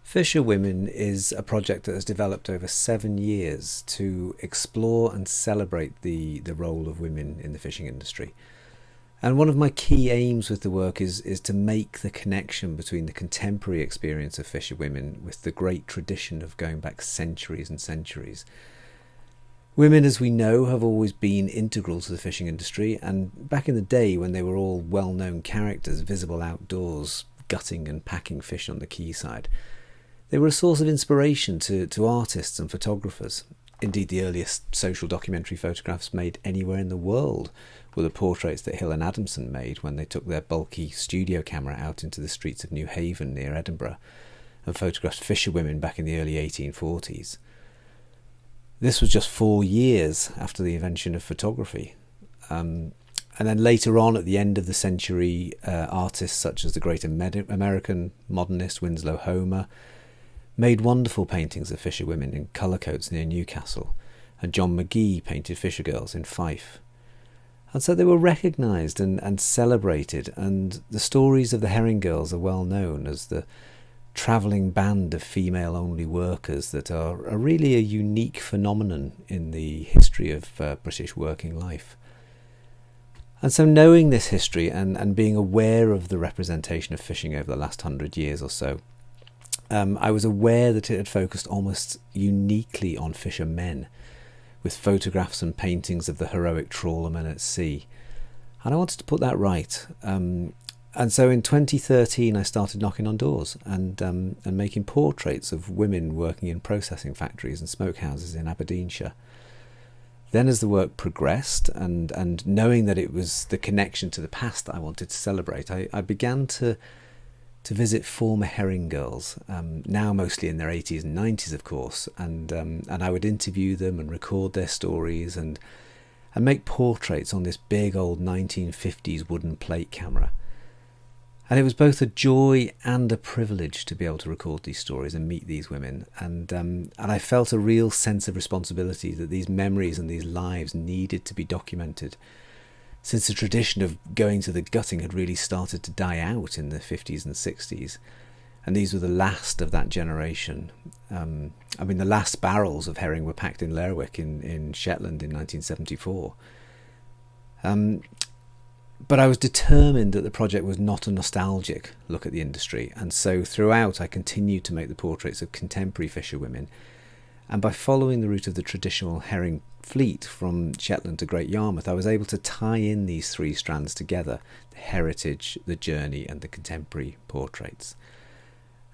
Fisherwomen is a project that has developed over 7 years to explore and celebrate the role of women in the fishing industry. And one of my key aims with the work is to make the connection between the contemporary experience of fisherwomen with the great tradition of going back centuries and centuries. Women, as we know, have always been integral to the fishing industry, and back in the day when they were all well-known characters visible outdoors, gutting and packing fish on the quayside, they were a source of inspiration to artists and photographers. Indeed, the earliest social documentary photographs made anywhere in the world were the portraits that Hill and Adamson made when they took their bulky studio camera out into the streets of New Haven near Edinburgh and photographed fisherwomen back in the early 1840s. This was just 4 years after the invention of photography. And then later on, at the end of the century, artists such as the great American modernist Winslow Homer made wonderful paintings of fisherwomen in colour coats near Newcastle, and John McGee painted fishergirls in Fife. And so they were recognised and celebrated, and the stories of the herring girls are well known as the travelling band of female-only workers that are really a unique phenomenon in the history of British working life. And so knowing this history and being aware of the representation of fishing over the last 100 years or so, I was aware that it had focused almost uniquely on fishermen, with photographs and paintings of the heroic trawlermen at sea. And I wanted to put that right. And so in 2013 I started knocking on doors and making portraits of women working in processing factories and smokehouses in Aberdeenshire. Then as the work progressed and knowing that it was the connection to the past that I wanted to celebrate, I began to visit former herring girls, now mostly in their 80s and 90s, of course, and I would interview them and record their stories and make portraits on this big old 1950s wooden plate camera. And it was both a joy and a privilege to be able to record these stories and meet these women, and I felt a real sense of responsibility that these memories and these lives needed to be documented, since the tradition of going to the gutting had really started to die out in the 50s and 60s. And these were the last of that generation. The last barrels of herring were packed in Lerwick in Shetland in 1974. But I was determined that the project was not a nostalgic look at the industry, and so throughout I continued to make the portraits of contemporary fisherwomen. And by following the route of the traditional herring fleet from Shetland to Great Yarmouth, I was able to tie in these three strands together: the heritage, the journey, and the contemporary portraits.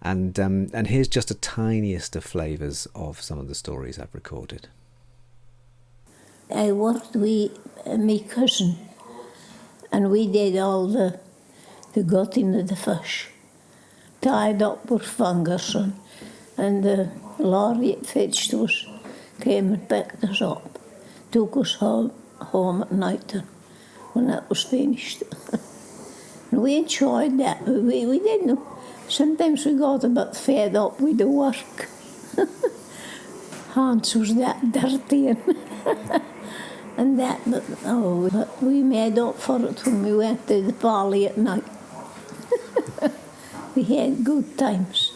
And here's just a tiniest of flavours of some of the stories I've recorded. I worked with my cousin, and we did all the gutting of the fish, tied up with fingers, and the lorry that fetched us came and picked us up, took us home at night when that was finished. And we enjoyed that. We didn't. Sometimes we got a bit fed up with the work. Hans was that dirty and that, but we made up for it when we went to the parley at night. We had good times.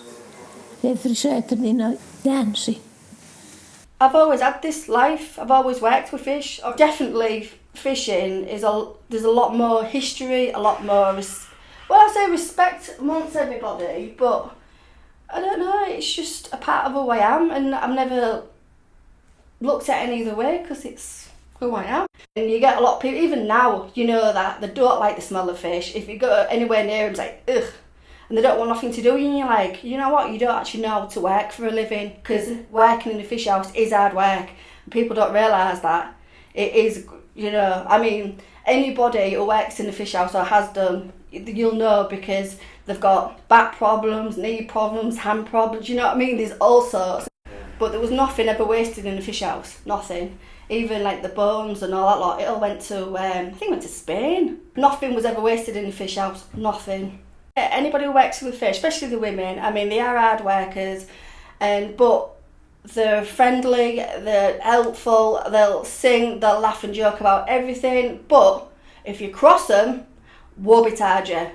Every Saturday night, dancing. I've always had this life. I've always worked with fish. Definitely fishing there's a lot more history, a lot more, I say respect amongst everybody, but I don't know, it's just a part of who I am, and I've never looked at any other way because it's who I am. And you get a lot of people, even now, that they don't like the smell of fish. If you go anywhere near them, it's like, ugh. And they don't want nothing to do, and you're like, you know what, you don't actually know how to work for a living, because working in a fish house is hard work. People don't realise that. It is, anybody who works in a fish house or has done, you'll know, because they've got back problems, knee problems, hand problems, there's all sorts. But there was nothing ever wasted in a fish house, nothing. Even like the bones and all that lot, it all went to, I think it went to Spain. Nothing was ever wasted in a fish house, nothing. Anybody who works with fish, especially the women, they are hard workers, but they're friendly, they're helpful, they'll sing, they'll laugh and joke about everything, but if you cross them, woe betide you.